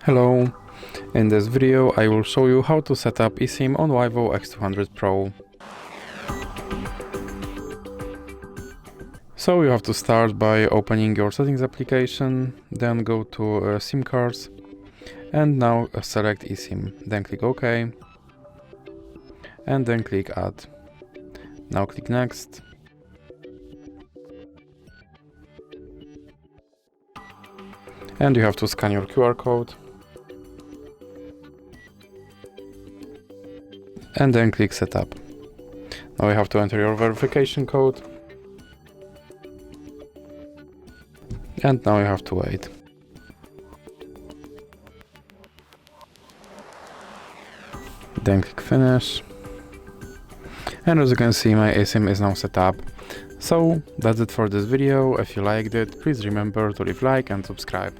Hello, in this video I will show you how to set up eSIM on VIVO X200 Pro. So you have to start by opening your settings application, then go to SIM cards and now select eSIM, then click OK and then click Add. Now click Next. And you have to scan your QR code. And then click Setup. Now you have to enter your verification code. And now you have to wait. Then click Finish. And as you can see, my eSIM is now set up. So that's it for this video. If you liked it, please remember to leave a like and subscribe.